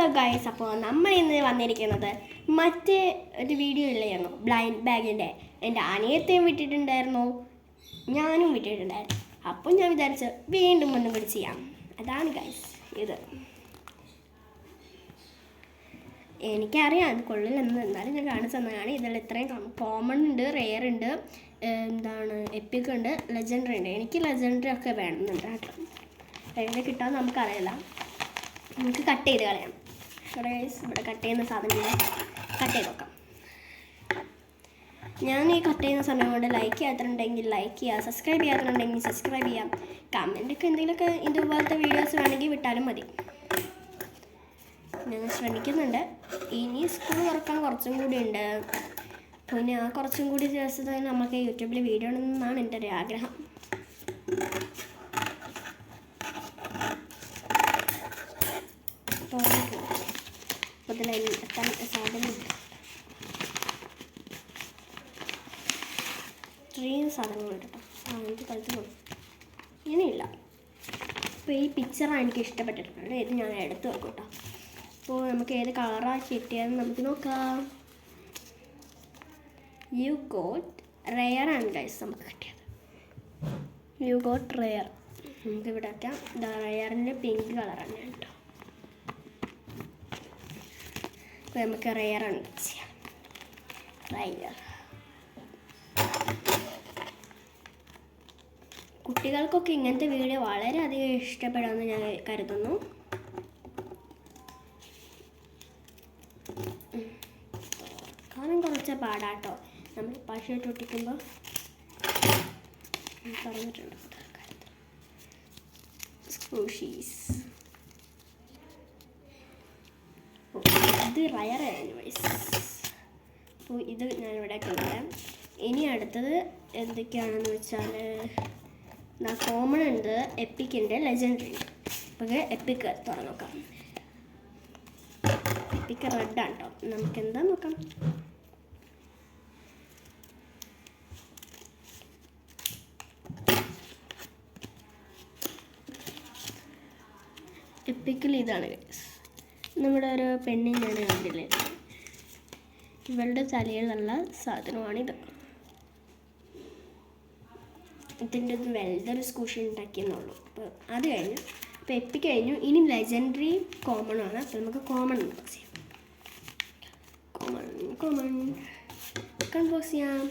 Hello guys, അപ്പോൾ നമ്മൾ ഇന്ന് വന്നിരിക്കുന്നത് മറ്റേ ഒരു വീഡിയോ ഇല്ലായിരുന്നു, ബ്ലൈൻഡ് ബാഗിൻ്റെ. എൻ്റെ അനിയത്തെയും വിട്ടിട്ടുണ്ടായിരുന്നു, ഞാനും വിട്ടിട്ടുണ്ടായിരുന്നു. അപ്പോൾ ഞാൻ വിചാരിച്ചു വീണ്ടും ഒന്നും കൂടി ചെയ്യാം. അതാണ് ഗൈസ് ഇത്. എനിക്കറിയാം അത് കൊള്ളില്ലെന്ന്, എന്നാലും ഞാൻ കാണിച്ചു തന്നതാണ്. ഇതിൽ ഇത്രയും കോമൺ ഉണ്ട്, റെയർ ഉണ്ട്, എന്താണ് എപ്പിക് ഉണ്ട്, ലെജൻഡറി ഉണ്ട്. എനിക്ക് ലെജൻഡറി ഒക്കെ വേണമെന്നുണ്ട് കേട്ടോ. എങ്ങനെ കിട്ടാമെന്ന് നമുക്കറിയില്ല. നമുക്ക് കട്ട് ചെയ്ത് കളയാം. ഇവിടെ കട്ട് ചെയ്യുന്ന സാധനങ്ങൾ കട്ട് ചെയ്ത് നോക്കാം. ഞാൻ ഈ കട്ട് ചെയ്യുന്ന സമയം കൊണ്ട് ലൈക്ക് ചെയ്യാത്തുണ്ടെങ്കിൽ ലൈക്ക് ചെയ്യുക, സബ്സ്ക്രൈബ് ചെയ്യാത്തുണ്ടെങ്കിൽ സബ്സ്ക്രൈബ് ചെയ്യാം. കമൻറ്റൊക്കെ എന്തെങ്കിലുമൊക്കെ ഇതുപോലത്തെ വീഡിയോസ് വേണമെങ്കിൽ വിട്ടാലും മതി. ഞാൻ ശ്രമിക്കുന്നുണ്ട്. ഇനി സ്കൂൾ തുറക്കാൻ കുറച്ചും കൂടി ഉണ്ട്. പിന്നെ ആ കുറച്ചും കൂടി ദിവസത്തിൽ നമുക്ക് യൂട്യൂബിൽ വീഡിയോ ഇടണമെന്നാണ് എൻ്റെ ഒരു ആഗ്രഹം. ഇത്രയും സാധനങ്ങളുണ്ട് കേട്ടോ. എനിക്ക് കളിച്ച് ഇങ്ങനെയില്ല. അപ്പോൾ ഈ പിക്ചറാണ് എനിക്ക് ഇഷ്ടപ്പെട്ടിട്ടുണ്ട്. ഇത് ഞാൻ എടുത്ത് വെക്കും കേട്ടോ. അപ്പോൾ നമുക്ക് ഏത് കളറാണ് കിട്ടിയതെന്ന് നമുക്ക് നോക്കാം. യു ഗോട്ട് റെയർ ആണ് ഗൈസ് നമുക്ക് കിട്ടിയത്. യു ഗോട്ട് റെയർ നമുക്ക് ഇവിടെ വയ്ക്കാം. റെയറിൻ്റെ പിങ്ക് കളറാണ് കേട്ടോ. അപ്പോൾ നമുക്ക് റെയറാണ് ചെയ്യാം. റെയർ കുട്ടികൾക്കൊക്കെ ഇങ്ങനത്തെ വീഡിയോ വളരെയധികം ഇഷ്ടപ്പെടാമെന്ന് ഞാൻ കരുതുന്നു. കാരണം കുറച്ച് പാടാട്ടോ നമ്മൾ പശു പൊട്ടിക്കുമ്പോൾ പറഞ്ഞിട്ടുണ്ട്. സ്ക്രൂഷീസ് ഇത് റയറായിരുന്നു വൈസ്. അപ്പോൾ ഇത് ഞാനിവിടെ കളയാം. ഇനി അടുത്തത് എന്തൊക്കെയാണെന്ന് വെച്ചാൽ കോമൺ ഉണ്ട്, എപ്പിക് ഉണ്ട്, ലെജൻഡറി ഉണ്ട്. അപ്പോൾ എപ്പിക് തുറന്ന് നോക്കാം. എപ്പിക് റെഡാണ് കേട്ടോ. നമുക്ക് എന്താ നോക്കാം. എപ്പിക്കിൽ ഇതാണ് നമ്മുടെ ഒരു പെണ്ണിനാണ് കണ്ടില്ലേ, ഇവളുടെ തലയിലുള്ള സാധനമാണിത്. ഇതിൻ്റെ ഒരു വെൽഡർ സ്കൂഷി ഉണ്ടാക്കിയെന്നുള്ളൂ. അപ്പോൾ അത് കഴിഞ്ഞു. അപ്പോൾ എപ്പിക് കഴിഞ്ഞു. ഇനി ലെജൻഡറി കോമൺ ആണ്. അപ്പോൾ നമുക്ക് കോമൺ അൺബോക്സ് ചെയ്യാം. കോമൺ അൺബോക്സ് ചെയ്യാം.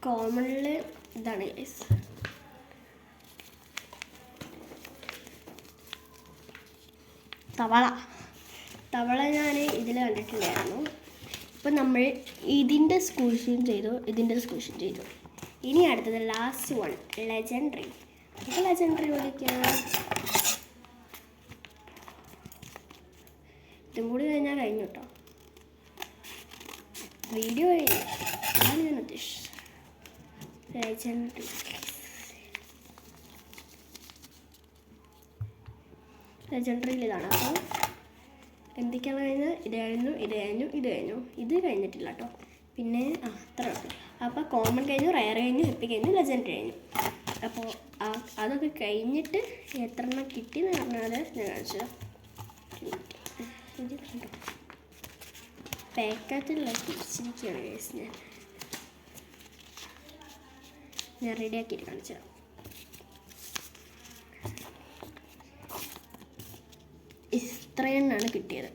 കോമണിൽ ഇതാണ് ഗൈസ്. തവള ഞാൻ ഇതിൽ കണ്ടിട്ടുണ്ടായിരുന്നു. ഇപ്പം നമ്മൾ ഇതിൻ്റെ സ്കൂഷൻ ചെയ്തു, ഇതിൻ്റെ സ്കൂഷൻ ചെയ്തു. ഇനി അടുത്തത് ലാസ്റ്റ് വൺ ലെജൻഡറി. അപ്പോൾ ലെജൻഡറി വിളിക്കാം. ഇതും കൂടി കഴിഞ്ഞാൽ കഴിഞ്ഞു കേട്ടോ. വീഡിയോ കഴിഞ്ഞു. അതാണ് ഞാൻ ഉദ്ദേശിച്ചത്. ലെജൻഡറിയിൽ ഇതാണ്. അപ്പോൾ എന്തൊക്കെയാണ് കഴിഞ്ഞത്? ഇത് കഴിഞ്ഞു. ഇത് കഴിഞ്ഞിട്ടില്ല കേട്ടോ. പിന്നെ അത്ര ഉള്ളൂ. അപ്പോൾ കോമൺ കഴിഞ്ഞു, റയർ കഴിഞ്ഞു, എപ്പിക് കഴിഞ്ഞു, ലെജൻഡറി കഴിഞ്ഞു. അപ്പോൾ അതൊക്കെ കഴിഞ്ഞിട്ട് എത്ര എണ്ണം കിട്ടിയെന്ന് പറഞ്ഞാൽ ഞാൻ കാണിച്ചു. പാക്കറ്റിലുള്ള തിരിച്ചിരിക്കുകയാണ് കേസ്. ഞാൻ റെഡിയാക്കിയിട്ട് കാണിച്ചു തരാം. ഇത്രയെണ്ണാണ് കിട്ടിയത്.